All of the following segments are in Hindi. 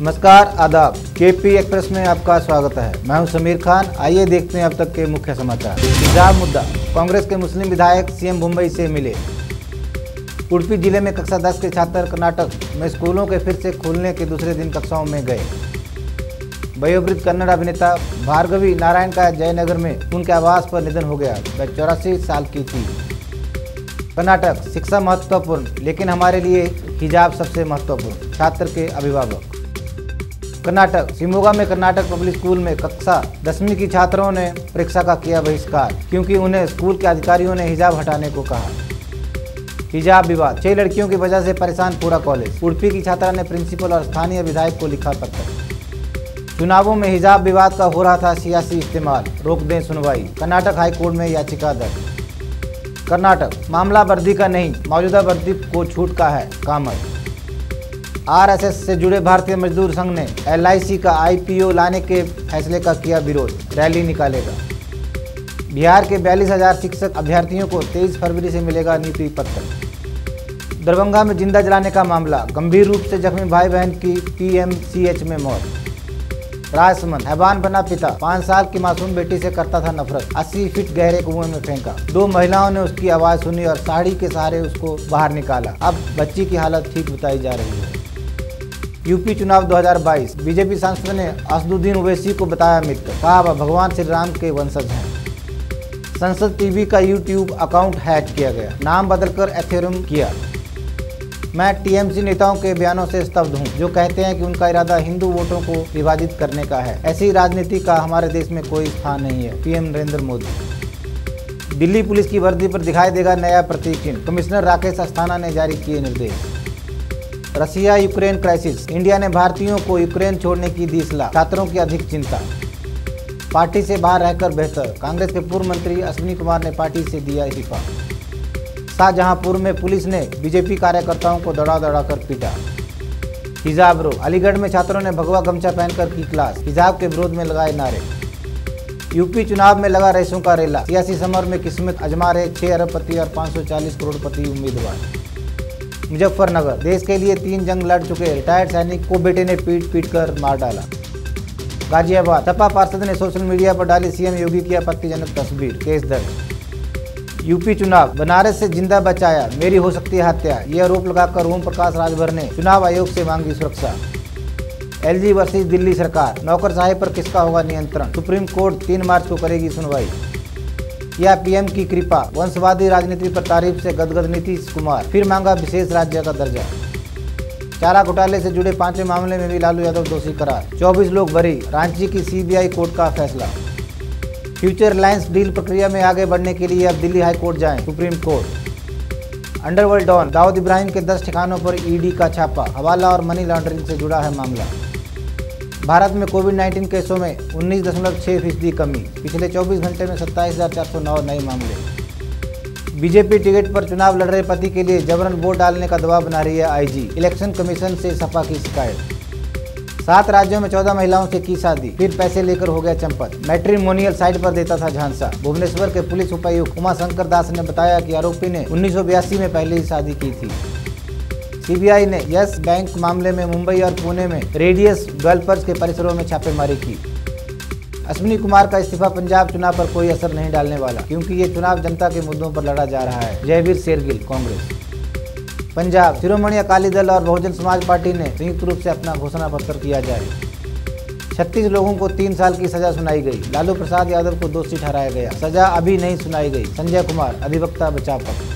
नमस्कार, आदाब। केपी एक्सप्रेस में आपका स्वागत है। मैं हूं समीर खान। आइए देखते हैं अब तक के मुख्य समाचार। हिजाब मुद्दा, कांग्रेस के मुस्लिम विधायक सीएम मुंबई से मिले। उडुपी जिले में कक्षा 10 के छात्र कर्नाटक में स्कूलों के फिर से खुलने के दूसरे दिन कक्षाओं में गए। वयोवृद्ध कन्नड़ अभिनेता भार्गवी नारायण का जयनगर में उनके आवास पर निधन हो गया। वह 84 साल की थी। कर्नाटक, शिक्षा महत्वपूर्ण लेकिन हमारे लिए हिजाब सबसे महत्वपूर्ण, छात्र के अभिभावक। कर्नाटक, शिमोगा में कर्नाटक पब्लिक स्कूल में कक्षा 10वीं की छात्रों ने परीक्षा का किया बहिष्कार क्योंकि उन्हें स्कूल के अधिकारियों ने हिजाब हटाने को कहा। हिजाब विवाद, 6 लड़कियों की वजह से परेशान पूरा कॉलेज। उडुपी की छात्रा ने प्रिंसिपल और स्थानीय विधायक को लिखा पत्र। चुनावों में हिजाब विवाद का हो रहा था सियासी इस्तेमाल, रोक दें सुनवाई। कर्नाटक हाईकोर्ट में याचिका दर्ज। कर्नाटक, मामला वर्दी का नहीं, मौजूदा वर्दी को छूट का है, कामत। आरएसएस से जुड़े भारतीय मजदूर संघ ने एलआईसी का आईपीओ लाने के फैसले का किया विरोध, रैली निकालेगा। बिहार के 42,000 शिक्षक अभ्यर्थियों को 23 फरवरी से मिलेगा नियुक्ति पत्र। दरभंगा में जिंदा जलाने का मामला, गंभीर रूप से जख्मी भाई बहन की पीएमसीएच में मौत। राजसमंद, हैवान बना पिता, 5 साल की मासूम बेटी से करता था नफरत, 80 फीट गहरे कुएं में फेंका। 2 महिलाओं ने उसकी आवाज सुनी और साड़ी के सहारे उसको बाहर निकाला। अब बच्ची की हालत ठीक बताई जा रही है। यूपी चुनाव 2022, बीजेपी सांसद ने असदुद्दीन ओवैसी को बताया मित्र, कहा वह भगवान श्री राम के वंशज हैं। संसद टीवी का यूट्यूब अकाउंट हैक किया गया, नाम बदलकर एथेरियम किया। मैं टीएमसी नेताओं के बयानों से स्तब्ध हूं, जो कहते हैं कि उनका इरादा हिंदू वोटों को विभाजित करने का है। ऐसी राजनीति का हमारे देश में कोई स्थान नहीं है, पीएम नरेंद्र मोदी। दिल्ली पुलिस की वर्दी पर दिखाई देगा नया प्रतीक चिन्ह, कमिश्नर राकेश अस्थाना ने जारी किए निर्देश। रसिया यूक्रेन क्राइसिस, इंडिया ने भारतीयों को यूक्रेन छोड़ने की दी सलाह, छात्रों की अधिक चिंता। पार्टी से बाहर रहकर बेहतर, कांग्रेस के पूर्व मंत्री अश्विनी कुमार ने पार्टी से दिया इस्तीफा। शाहजहांपुर में पुलिस ने बीजेपी कार्यकर्ताओं को दौड़ा कर पीटा। हिजाब रो, अलीगढ़ में छात्रों ने भगवा गमछा पहनकर की क्लास, हिजाब के विरोध में लगाए नारे। यूपी चुनाव में लगा रईसों का रेला, सियासी समर में किस्मत आजमा रहे 6 अरबपति और 540 करोड़पति उम्मीदवार। मुजफ्फरनगर, देश के लिए 3 जंग लड़ चुके रिटायर्ड सैनिक को बेटे ने पीट कर मार डाला। गाजियाबाद, सपा पार्षद ने सोशल मीडिया पर डाली सीएम योगी की आपत्तिजनक तस्वीर, केस दर्ज। यूपी चुनाव, बनारस से जिंदा बचाया, मेरी हो सकती है हत्या, ये आरोप लगाकर ओम प्रकाश राजभर ने चुनाव आयोग से मांगी सुरक्षा। एलजी वर्सेस दिल्ली सरकार, नौकरशाही पर किसका होगा नियंत्रण, सुप्रीम कोर्ट 3 मार्च को करेगी सुनवाई। या पीएम की कृपा, वंशवादी राजनीति पर तारीफ से गदगद नीतीश कुमार, फिर मांगा विशेष राज्य का दर्जा। चारा घोटाले से जुड़े 5वें मामले में भी लालू यादव दोषी करार, 24 लोग बरी, रांची की सीबीआई कोर्ट का फैसला। फ्यूचर रिलायंस डील प्रक्रिया में आगे बढ़ने के लिए अब दिल्ली हाई कोर्ट जाएं, supreme court. Underworld don Dawood Ibrahim के 10 ठिकानों पर ईडी का छापा, हवाला और मनी लॉन्ड्रिंग से जुड़ा है मामला। भारत में कोविड-19 केसों में 19.6% कमी, पिछले 24 घंटे में 27,409 नए मामले। बीजेपी टिकट पर चुनाव लड़ रहे पति के लिए जबरन वोट डालने का दबाव बना रही है आईजी, इलेक्शन कमीशन से सपा की शिकायत। 7 राज्यों में 14 महिलाओं से की शादी, फिर पैसे लेकर हो गया चंपत, मैट्रिमोनियल साइट पर देता था झांसा। भुवनेश्वर के पुलिस उपायुक्त उमाशंकर दास ने बताया कि आरोपी ने 1982 में पहले ही शादी की थी। सीबीआई ने यस बैंक मामले में मुंबई और पुणे में रेडियस डेवलपर्स के परिसरों में छापेमारी की। अश्विनी कुमार का इस्तीफा पंजाब चुनाव पर कोई असर नहीं डालने वाला क्योंकि ये चुनाव जनता के मुद्दों पर लड़ा जा रहा है। जयवीर शेरगिल, कांग्रेस। पंजाब, शिरोमणि अकाली दल और बहुजन समाज पार्टी ने संयुक्त रूप से अपना घोषणा पत्र किया जारी। 36 लोगों को 3 साल की सजा सुनाई गई, लालू प्रसाद यादव को दोषी ठहराया गया, सजा अभी नहीं सुनाई गई। संजय कुमार, अधिवक्ता बचाव पक्ष।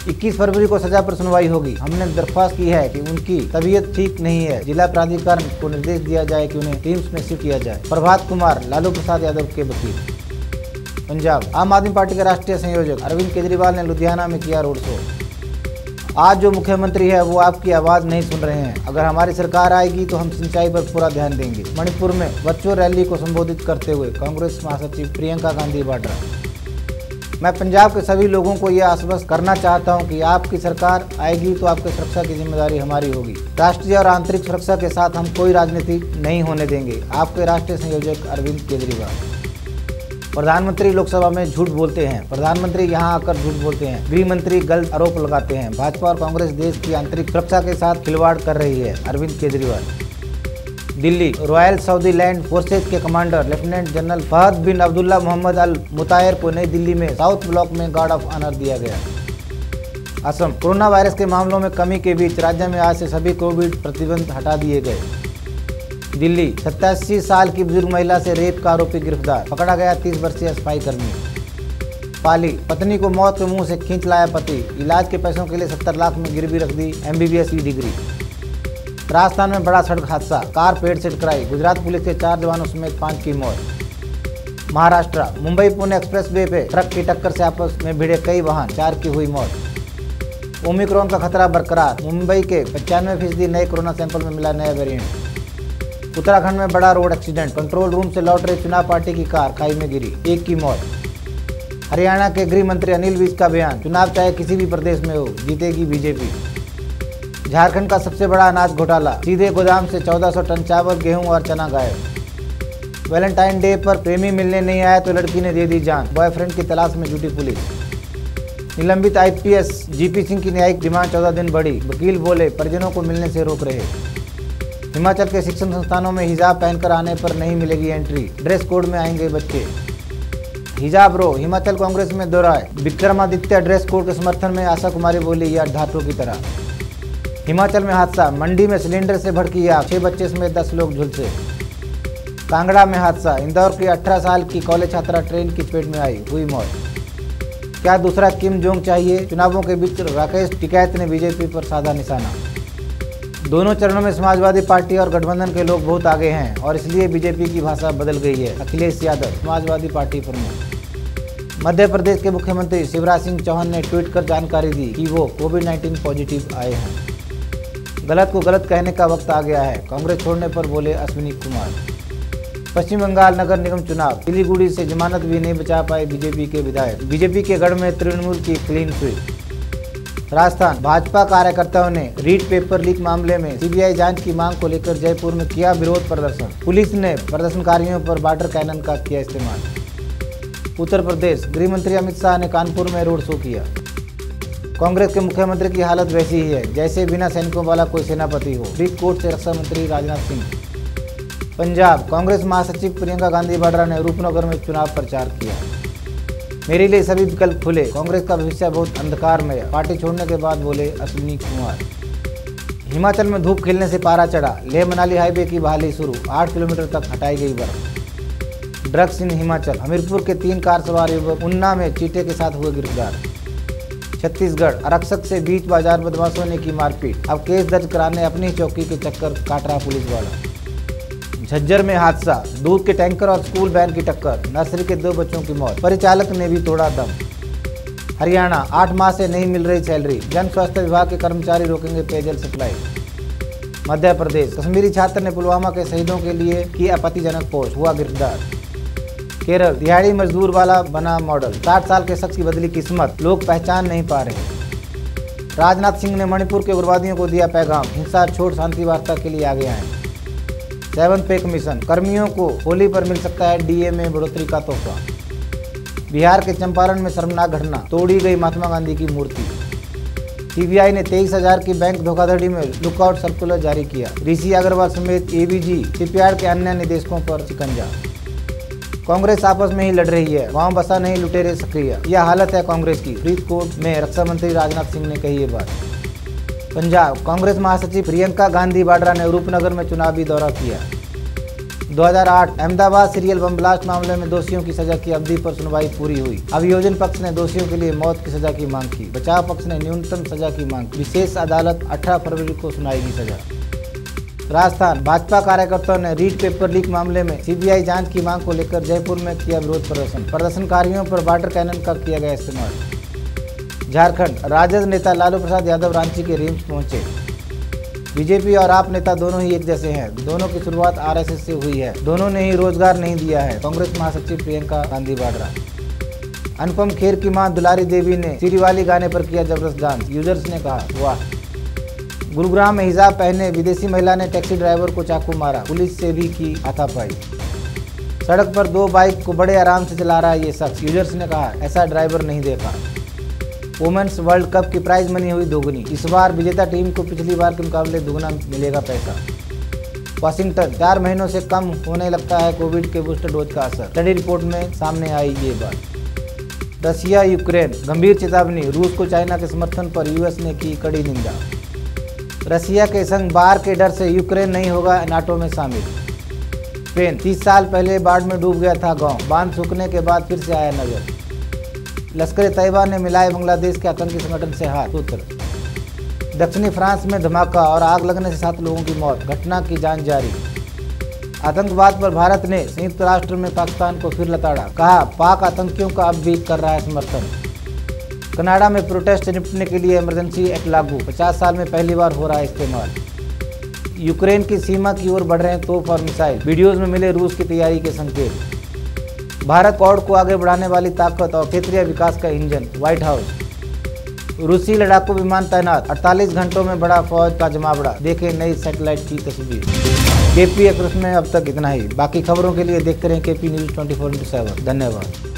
21 फरवरी को सजा पर सुनवाई होगी। हमने दरख्वास्त की है कि उनकी तबीयत ठीक नहीं है, जिला प्राधिकरण को निर्देश दिया जाए कि उन्हें टीम्स में शिफ्ट किया जाए। प्रभात कुमार, लालू प्रसाद यादव के वकील। पंजाब, आम आदमी पार्टी के राष्ट्रीय संयोजक अरविंद केजरीवाल ने लुधियाना में किया रोड शो। आज जो मुख्यमंत्री है वो आपकी आवाज नहीं सुन रहे हैं, अगर हमारी सरकार आएगी तो हम सिंचाई पर पूरा ध्यान देंगे। मणिपुर में वर्चुअल रैली को संबोधित करते हुए कांग्रेस महासचिव प्रियंका गांधी वाड्रा। मैं पंजाब के सभी लोगों को यह आश्वस्त करना चाहता हूं कि आपकी सरकार आएगी तो आपकी सुरक्षा की जिम्मेदारी हमारी होगी। राष्ट्रीय और आंतरिक सुरक्षा के साथ हम कोई राजनीति नहीं होने देंगे। आपके राष्ट्रीय संयोजक अरविंद केजरीवाल। प्रधानमंत्री लोकसभा में झूठ बोलते हैं, प्रधानमंत्री यहां आकर झूठ बोलते हैं, गृह मंत्री गलत आरोप लगाते हैं। भाजपा और कांग्रेस देश की आंतरिक सुरक्षा के साथ खिलवाड़ कर रही है, Arvind Kejriwal. Delhi, Royal Saudi Land Forces के commander lieutenant general Fahad bin Abdullah Mohammed Al Mutair को नई दिल्ली में साउथ ब्लॉक में गार्ड ऑफ ऑनर दिया गया। असम, कोरोना वायरस के मामलों में कमी के बीच राज्य में आज से सभी कोविड प्रतिबंध हटा दिए गए। दिल्ली, 87 साल की बुजुर्ग महिला से रेप का आरोपी गिरफ्तार, पकड़ा गया 30 वर्षीय सफाई कर्मी। पाली, पत्नी को मौत के मुंह से खींच लाया पति, इलाज के पैसों के लिए 70 लाख में गिरवी रख दी MBBS की डिग्री। राजस्थान में बड़ा सड़क हादसा, कार पेड़ से टकराई, गुजरात पुलिस के 4 जवानों समेत 5 की मौत। महाराष्ट्र, मुंबई पुणे एक्सप्रेस वे पे ट्रक की टक्कर से आपस में भिड़े कई वाहन, 4 की हुई मौत। ओमिक्रॉन का खतरा बरकरार, मुंबई के 95% नए कोरोना सैंपल में मिला नया वेरिएंट। उत्तराखंड में बड़ा रोड एक्सीडेंट, कंट्रोल रूम से लौट रही चुनाव पार्टी की कार खाई में गिरी, 1 की मौत। हरियाणा के गृह मंत्री अनिल विज का बयान, चुनाव चाहे किसी भी प्रदेश में हो, जीतेगी बीजेपी। झारखंड का सबसे बड़ा अनाज घोटाला, सीधे गोदाम से 1400 टन चावल, गेहूं और चना गायब। वैलेंटाइन डे पर प्रेमी मिलने नहीं आया तो लड़की ने दे दी जान, बॉयफ्रेंड की तलाश में जुटी पुलिस। निलंबित IPS GP सिंह की न्यायिक डिमांड 14 दिन बढ़ी, वकील बोले परिजनों को मिलने से रोक रहे। हिमाचल के शिक्षण संस्थानों में हिजाब पहनकर आने पर नहीं मिलेगी एंट्री, ड्रेस कोड में आएंगे बच्चे। हिजाब रो, हिमाचल कांग्रेस में दोहराए, विक्रमादित्य ड्रेस कोड के समर्थन में आशा कुमारी बोली या धातु की तरह। हिमाचल में हादसा, मंडी में सिलेंडर से भड़की आग, 6 बच्चे समेत 10 लोग झुलसे। कांगड़ा में हादसा, इंदौर की 18 साल की कॉलेज छात्रा ट्रेन की चपेट में आई, हुई मौत। क्या दूसरा किम जोंग चाहिए, चुनावों के बीच राकेश टिकैत ने बीजेपी पर साधा निशाना। दोनों चरणों में समाजवादी पार्टी और गठबंधन के लोग बहुत आगे हैं और इसलिए बीजेपी की भाषा बदल गई है। अखिलेश यादव, समाजवादी पार्टी प्रमुख। मध्य प्रदेश के मुख्यमंत्री शिवराज सिंह चौहान ने ट्वीट कर जानकारी दी कि वो कोविड-19 पॉजिटिव आए हैं। गलत को गलत कहने का वक्त आ गया है, कांग्रेस छोड़ने पर बोले अश्विनी कुमार। पश्चिम बंगाल नगर निगम चुनाव, सिलीगुड़ी से जमानत भी नहीं बचा पाए बीजेपी के विधायक, बीजेपी के गढ़ में तृणमूल की क्लीन स्वीप। राजस्थान, भाजपा कार्यकर्ताओं ने रीट पेपर लीक मामले में CBI जांच की मांग को लेकर जयपुर में किया विरोध प्रदर्शन, पुलिस ने प्रदर्शनकारियों पर वाटर कैनन का किया इस्तेमाल। उत्तर प्रदेश, गृह मंत्री अमित शाह ने कानपुर में रोड शो किया। कांग्रेस के मुख्यमंत्री की हालत वैसी ही है जैसे बिना सैनिकों वाला कोई सेनापति हो, फरीदकोट से रक्षा मंत्री राजनाथ सिंह। पंजाब, कांग्रेस महासचिव प्रियंका गांधी वाड्रा ने रूपनगर में चुनाव प्रचार किया। मेरे लिए सभी विकल्प खुले, कांग्रेस का भविष्य बहुत अंधकारमय, पार्टी छोड़ने के बाद बोले अश्विनी कुमार। हिमाचल में धूप खिलने से पारा चढ़ा, लेह मनाली हाईवे की बहाली शुरू, 8 किलोमीटर तक हटाई गई बर्फ। ड्रग्स इन हिमाचल, हमीरपुर के 3 कार सवार युवक उन्ना में चीटे के साथ हुए गिरफ्तार। छत्तीसगढ़, आरक्षक से बीच बाजार बदमाशों ने की मारपीट, अब केस दर्ज कराने अपनी चौकी के चक्कर काट रहा पुलिस वाला। झज्जर में हादसा, दूध के टैंकर और स्कूल वैन की टक्कर, नर्सरी के 2 बच्चों की मौत, परिचालक ने भी तोड़ा दम। हरियाणा, 8 माह से नहीं मिल रही सैलरी, जन स्वास्थ्य विभाग के कर्मचारी रोकेंगे पेयजल सप्लाई। मध्य प्रदेश, कश्मीरी छात्र ने पुलवामा के शहीदों के लिए की आपत्तिजनक पोस्ट, हुआ गिरफ्तार। केरल, दिहाड़ी मजदूर वाला बना मॉडल, 60 साल के शख्स की बदली किस्मत, लोग पहचान नहीं पा रहे। राजनाथ सिंह ने मणिपुर के उग्रवादियों को दिया पैगाम, हिंसा छोड़ शांति वार्ता के लिए आगे आए। 7 पे कमीशन, कर्मियों को होली पर मिल सकता है DA में बढ़ोतरी का तोहफा। बिहार के चंपारण में शर्मनाक घटना, तोड़ी गई महात्मा गांधी की मूर्ति। CBI ने 23,000 की बैंक धोखाधड़ी में लुकआउट सर्कुलर जारी किया। ऋषि अग्रवाल समेत ABG शिपयार्ड के अन्य निदेशकों पर शिकंजा। कांग्रेस आपस में ही लड़ रही है, वहाँ बसा नहीं लुटेरे सक्रिय, यह हालत है कांग्रेस की, फरीदकोट में रक्षा मंत्री राजनाथ सिंह ने कही ये बात। पंजाब, कांग्रेस महासचिव प्रियंका गांधी वाड्रा ने रूपनगर में चुनावी दौरा किया। 2008 अहमदाबाद सीरियल बम ब्लास्ट मामले में दोषियों की सजा की अवधि पर सुनवाई पूरी हुई। अभियोजन पक्ष ने दोषियों के लिए मौत की सजा की मांग की, बचाव पक्ष ने न्यूनतम सजा की मांग की। विशेष अदालत 18 फरवरी को सुनाएगी सजा। राजस्थान, भाजपा कार्यकर्ताओं ने रीट पेपर लीक मामले में CBI जांच की मांग को लेकर जयपुर में किया विरोध प्रदर्शन, प्रदर्शनकारियों पर वाटर कैनन का किया गया इस्तेमाल। झारखंड, राजद नेता लालू प्रसाद यादव रांची के रिम्स पहुंचे। बीजेपी और आप नेता दोनों ही एक जैसे हैं, दोनों की शुरुआत RSS से हुई है, दोनों ने ही रोजगार नहीं दिया है, कांग्रेस महासचिव प्रियंका गांधी वाड्रा। अनुपम खेर की मां दुलारी देवी ने सीरीवाली गाने पर किया जबरदस्त डांस, यूजर्स ने कहा वाह। गुरुग्राम में हिजाब पहने विदेशी महिला ने टैक्सी ड्राइवर को चाकू मारा, पुलिस से भी की हाथापाई। सड़क पर 2 बाइक को बड़े आराम से चला रहा है ये शख्स, यूजर्स ने कहा ऐसा ड्राइवर नहीं देखा। वुमेन्स वर्ल्ड कप की प्राइज मनी हुई दोगुनी, इस बार विजेता टीम को पिछली बार के मुकाबले दुगना मिलेगा पैसा। वाशिंगटन, 4 महीनों से कम होने लगता है कोविड के बूस्टर डोज का असर। स्टडी रिपोर्ट में सामने आई ये बात। रसिया यूक्रेन, गंभीर चेतावनी, रूस को चाइना के समर्थन पर यूएस ने की कड़ी निंदा। रसिया के संग बाढ़ के डर से यूक्रेन नहीं होगा नाटो में शामिल। स्पेन, 30 साल पहले बाढ़ में डूब गया था गांव, बांध सूखने के बाद फिर से आया नजर। लश्कर तैयबा ने मिलाए बांग्लादेश के आतंकी संगठन से हाथ। सूत्र, दक्षिणी फ्रांस में धमाका और आग लगने से 7 लोगों की मौत, घटना की जांच जारी। आतंकवाद पर भारत ने संयुक्त राष्ट्र में पाकिस्तान को फिर लताड़ा, कहा पाक आतंकियों का अब भी कर रहा है समर्थन। कनाडा में प्रोटेस्ट से निपटने के लिए इमरजेंसी एक्ट लागू, 50 साल में पहली बार हो रहा है इस्तेमाल। यूक्रेन की सीमा की ओर बढ़ रहे हैं तोप और मिसाइल, वीडियोज में मिले रूस की तैयारी के संकेत। भारत क्वाड को आगे बढ़ाने वाली ताकत और क्षेत्रीय विकास का इंजन, व्हाइट हाउस। रूसी लड़ाकू विमान तैनात, 48 घंटों में बड़ा फौज का जमावड़ा, देखें नई सैटेलाइट की तस्वीर। केपी एक्सप्रेस में अब तक इतना ही। बाकी खबरों के लिए देखते रहें केपी न्यूज़ 24/7। धन्यवाद।